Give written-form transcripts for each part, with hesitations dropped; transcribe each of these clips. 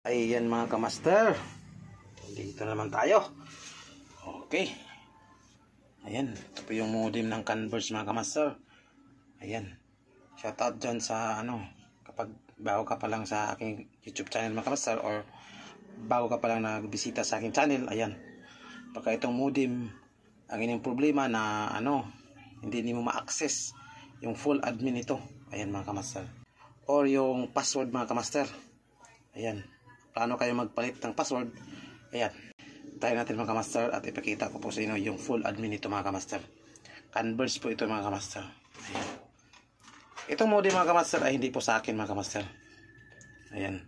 Ayan mga kamaster, dito naman tayo. Okay, ayan, ito po yung modem ng Converge mga kamaster. Ayan, shoutout dyan sa kapag bago ka pa lang sa aking YouTube channel mga kamaster, or bago ka pa lang nagbisita sa aking channel. Ayan, pagka itong modem ang inyong problema na hindi mo ma-access yung full admin nito, ayan mga kamaster, or yung password mga kamaster. Ayan, paano kayo magpalit ng password? Ayan, tayo natin mga kamaster at ipakita ko po sa inyo yung full admin nito mga kamaster. Converge po ito mga kamaster. Ayan, itong modem mga kamaster ay hindi po sa akin mga kamaster. Ayan,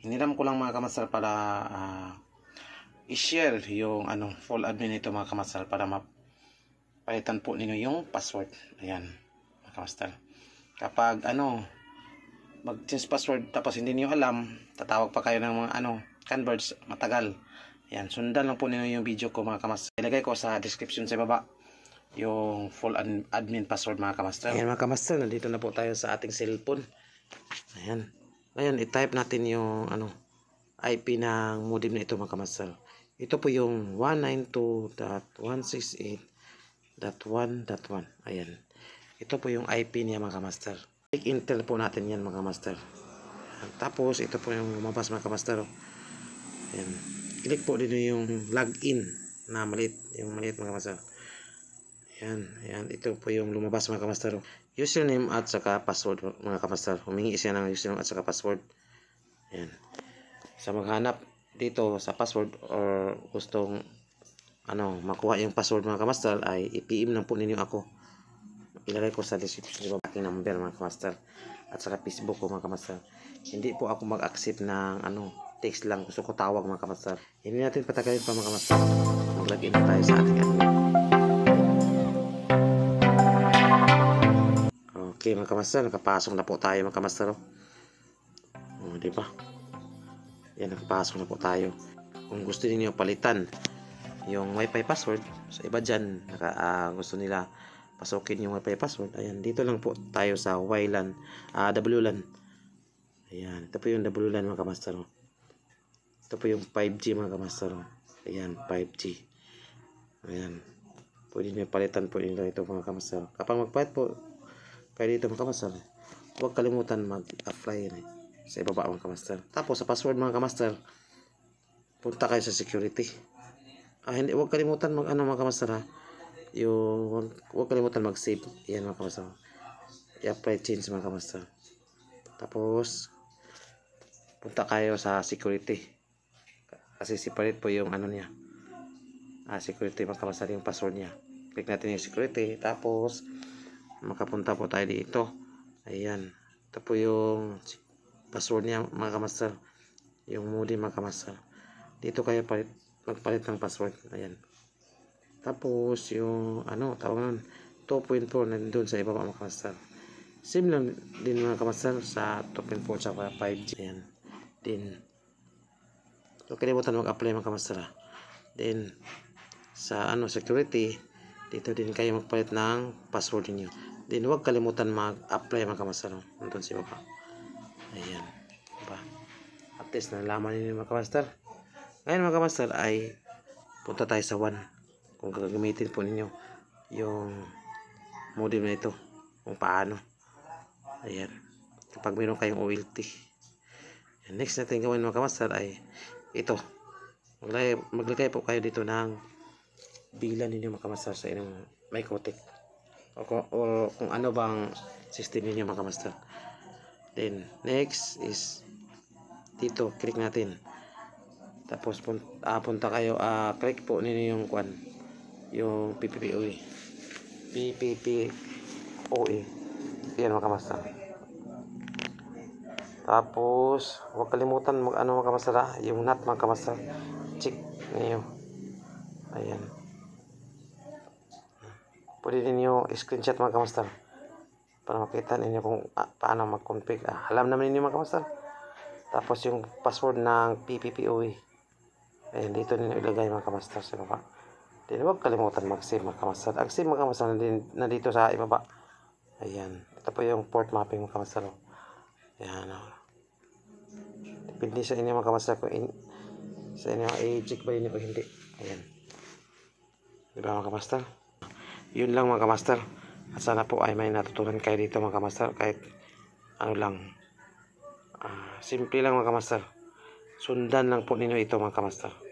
hiniram ko lang mga kamaster para i-share yung full admin nito mga kamaster, para mapalitan po ninyo yung password. Ayan mga kamaster, kapag mag-change password tapos hindi niyo alam, tatawag pa kayo ng mga Converge, matagal. Ayan, sundan lang po ninyo yung video ko mga kamaster. Ilagay ko sa description sa baba yung full admin password mga kamaster. Ayan mga kamaster, nandito na po tayo sa ating cellphone. Ayan, ngayon i-type natin yung IP ng modem na ito mga kamaster. Ito po yung 192.168.1.1. ayan, ito po yung IP niya mga kamaster. Click enter po natin yan mga kamaster. Tapos ito po yung lumabas mga kamaster. Ayan, click po dito yung login na maliit, yung maliit mga kamaster. Ayan, ayan, ito po yung lumabas mga kamaster. Username at saka password mga kamaster. Humingi siya ng username at saka password. Ayan, sa maghanap dito sa password or gustong makuha yung password mga kamaster, ay i-PM lang po ninyo ako. Ilagay ko sa description yung aking number mga kamaster at saka Facebook ko mga kamaster. Hindi po ako mag-accept ng text lang, gusto ko tawag mga kamaster. Hindi natin patagalin pa mga kamaster, mag-login na tayo sa ating admin. Okay mga kamaster, nakapasok na po tayo mga kamaster. Diba? Yan, nakapasok na po tayo. Kung gusto niyo palitan yung wifi password, sa iba dyan gusto nila pasukin yung wifi password, ayan, dito lang po tayo sa WLAN, WLAN. Ayan, ito po yung WLAN mga kamaster. Ito po yung 5G mga kamaster. Ayan, 5G. Ayan, pwede nyo palitan po nila ito mga kamaster. Kapag magpalit po kayo dito mga kamaster, huwag kalimutan mag-apply sa ibaba mga kamaster. Tapos sa password mga kamaster, punta kayo sa security. Hindi, huwag kalimutan mga kamaster yung huwag kalimutan mag-save. Yan mga kamaster, i-apply change mga kamaster. Tapos punta kayo sa security, kasi separate po yung niya, security mga kamaster, yung password niya. Click natin yung security, tapos makapunta po tayo dito. Ayan, ito po yung password niya mga kamaster, yung modem mga kamaster. Dito kayo magpalit ng password. Ayan, tapos yung tawag nun 2.4 nandun sa ibaba mga kamaster. Same lang din mga kamaster sa 2.4 sa 5G. Ayan, din huwag kalimutan mag-apply mga kamaster. Then sa security, dito din kayo magpalit ng password niyo. Then huwag kalimutan mag-apply mga kamaster, nandun sa ibaba. Ayan, diba? At least nalaman niyo mga kamaster. Ngayon mga kamaster ay punta tayo sa 1, kung gagamitin po ninyo yung modem na ito, kung paano. Ayan, kapag mayroon kayong OLT. And next natin gawin mga kamaster ay ito, maglagay po kayo dito ng bilan ninyo mga kamaster sa inyong Mycotic, o kung ano bang system ninyo mga kamaster. Then next is dito, click natin. Tapos punta kayo, click po ninyo yung PPPoE. Yan mga kamaster. Tapos huwag kalimutan mga kamaster, yung NAT mga kamaster, check niyo. Ayan, pwede ninyo screenshot mga kamaster para makita ninyo kung paano mag-config. Alam naman ninyo mga kamaster. Tapos yung password ng PPPoE, ayan, dito ninyo ilagay mga kamaster sa baba. Then huwag kalimutan mag-save mga kamaster. Ang save mga kamaster na dito sa ibaba. Ayan, ito po yung port mapping mga kamaster. Ayan, Depende sa inyo mga kamaster kung sa inyo i-check ba yun o hindi. Ayan. Diba mga kamaster? Yun lang mga kamaster. At sana po ay may natutunan kayo dito mga kamaster. Kahit ano lang. Simple lang mga kamaster. Sundan lang po ninyo ito mga kamaster.